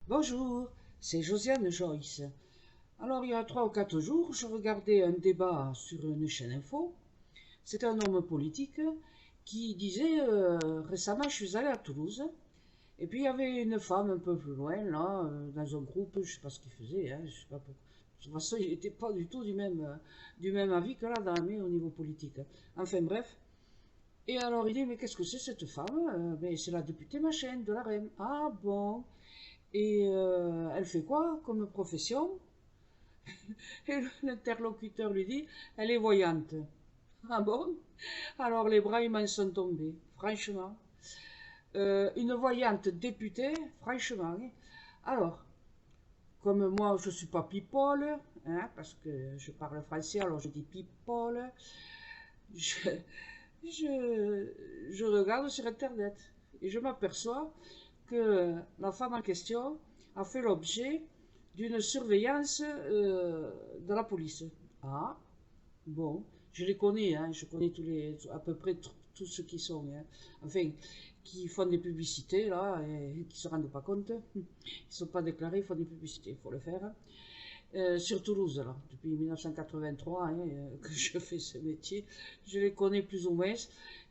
Bonjour, c'est Josiane Joyce. Alors, il y a 3 ou 4 jours, je regardais un débat sur une chaîne info. C'était un homme politique qui disait récemment, je suis allé à Toulouse. Et puis, il y avait une femme un peu plus loin, là, dans un groupe, je ne sais pas ce qu'il faisait, hein, je sais pas pourquoi. De toute façon, il n'était pas du tout du même avis que la dame au niveau politique. Enfin, bref. Et alors, il dit, mais qu'est-ce que c'est cette femme? Ben, c'est la députée machin de la REM. Ah bon? Et elle fait quoi comme profession? Et l'interlocuteur lui dit, elle est voyante. Ah bon? Alors les bras, ils m'en sont tombés, franchement. Une voyante députée, franchement. Hein. Alors, comme moi, je ne suis pas people, hein, parce que je parle français, alors je dis people, je, je regarde sur Internet et je m'aperçois que la femme en question a fait l'objet d'une surveillance de la police. Ah, bon, je les connais, hein, je connais à peu près tous ceux qui sont, hein, enfin, qui font des publicités là et qui se rendent pas compte. Ils ne sont pas déclarés, ils font des publicités, il faut le faire. Sur Toulouse, là, depuis 1983 hein, que je fais ce métier, je les connais plus ou moins.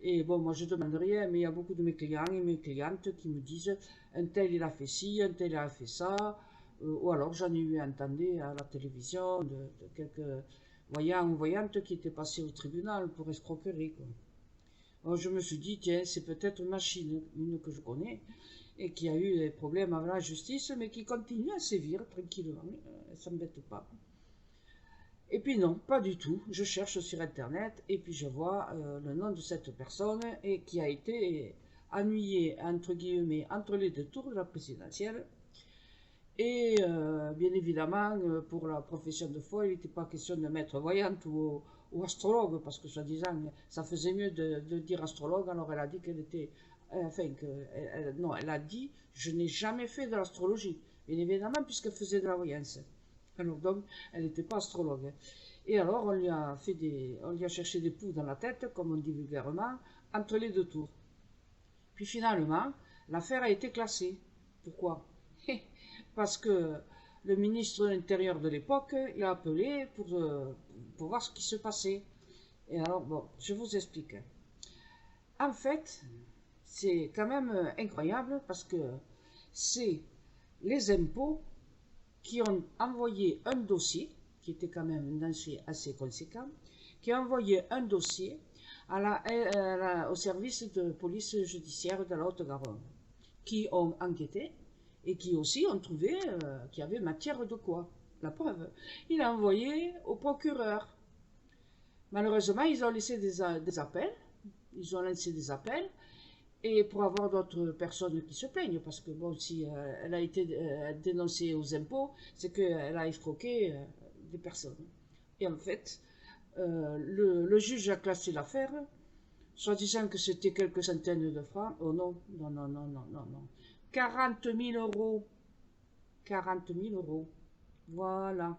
Et bon, moi je demande rien, mais il y a beaucoup de mes clients et mes clientes qui me disent un tel il a fait ci, un tel il a fait ça, ou alors j'en ai eu entendu à la télévision de quelques voyants ou voyantes qui étaient passés au tribunal pour escroquerie. Quoi. Alors je me suis dit, tiens, c'est peut-être une machine, une que je connais, et qui a eu des problèmes avec la justice, mais qui continue à sévir tranquillement, ça ne m'embête pas. Et puis non, pas du tout. Je cherche sur Internet et puis je vois le nom de cette personne et qui a été ennuyée, entre guillemets, entre les deux tours de la présidentielle. Et bien évidemment, pour la profession de foi, il n'était pas question de mettre voyante ou astrologue, parce que soi-disant, ça faisait mieux de dire astrologue, alors elle a dit qu'elle était... enfin, non, elle a dit, je n'ai jamais fait de l'astrologie, bien évidemment, puisqu'elle faisait de la voyance. Alors donc, elle n'était pas astrologue. Et alors, on lui a cherché des poux dans la tête, comme on dit vulgairement, entre les deux tours. Puis finalement, l'affaire a été classée. Pourquoi? Parce que le ministre de l'Intérieur de l'époque, il a appelé pour voir ce qui se passait. Et alors, bon, je vous explique. En fait, c'est quand même incroyable parce que c'est les impôts qui ont envoyé un dossier, qui était quand même un dossier assez conséquent, qui a envoyé un dossier au service de police judiciaire de la Haute-Garonne, qui ont enquêté et qui aussi ont trouvé qu'il y avait matière de quoi. La preuve, il a envoyé au procureur. Malheureusement, ils ont laissé des appels, ils ont lancé des appels, et pour avoir d'autres personnes qui se plaignent, parce que bon, si elle a été dénoncée aux impôts, c'est qu'elle a escroqué des personnes. Et en fait, le juge a classé l'affaire, soit disant que c'était quelques centaines de francs. Oh non, non, non, non, non, non, non. 40 000 euros. 40 000 euros. Voilà.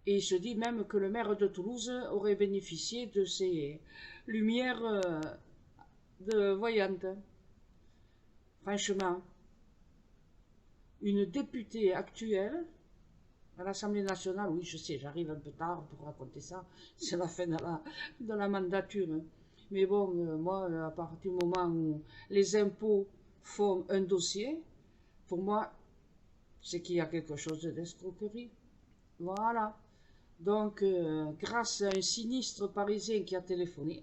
Et il se dit même que le maire de Toulouse aurait bénéficié de ces lumières de voyante. Franchement, une députée actuelle à l'Assemblée nationale, oui, je sais, j'arrive un peu tard pour raconter ça, c'est la fin de la mandature. Hein. Mais bon, moi, à partir du moment où les impôts font un dossier, pour moi, c'est qu'il y a quelque chose d'escroquerie. Voilà. Donc, grâce à un sinistre parisien qui a téléphoné,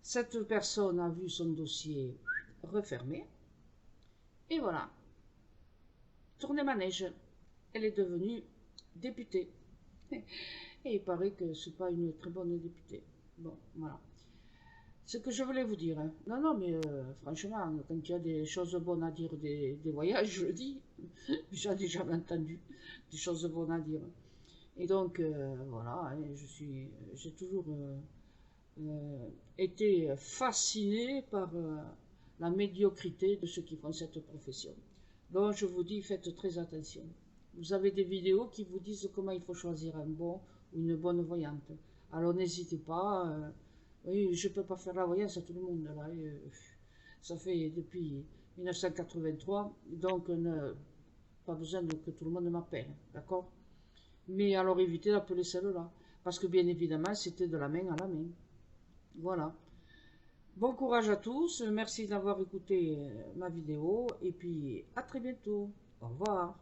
cette personne a vu son dossier refermé. Et voilà, tournée manège. Elle est devenue députée. Et il paraît que c'est pas une très bonne députée. Bon, voilà. Ce que je voulais vous dire. Hein. Non, non, mais franchement, quand il y a des choses bonnes à dire des voyages, je le dis. J'en ai jamais entendu des choses bonnes à dire. Et donc, voilà, hein, j'ai toujours été fasciné par la médiocrité de ceux qui font cette profession. Donc, je vous dis, faites très attention. Vous avez des vidéos qui vous disent comment il faut choisir un bon ou une bonne voyante. Alors, n'hésitez pas. Oui, je ne peux pas faire la voyance à tout le monde. Là, ça fait depuis 1983. Donc, pas besoin que tout le monde m'appelle, d'accord? Mais alors évitez d'appeler celle-là, parce que bien évidemment, c'était de la main à la main. Voilà. Bon courage à tous, merci d'avoir écouté ma vidéo, et puis à très bientôt. Au revoir.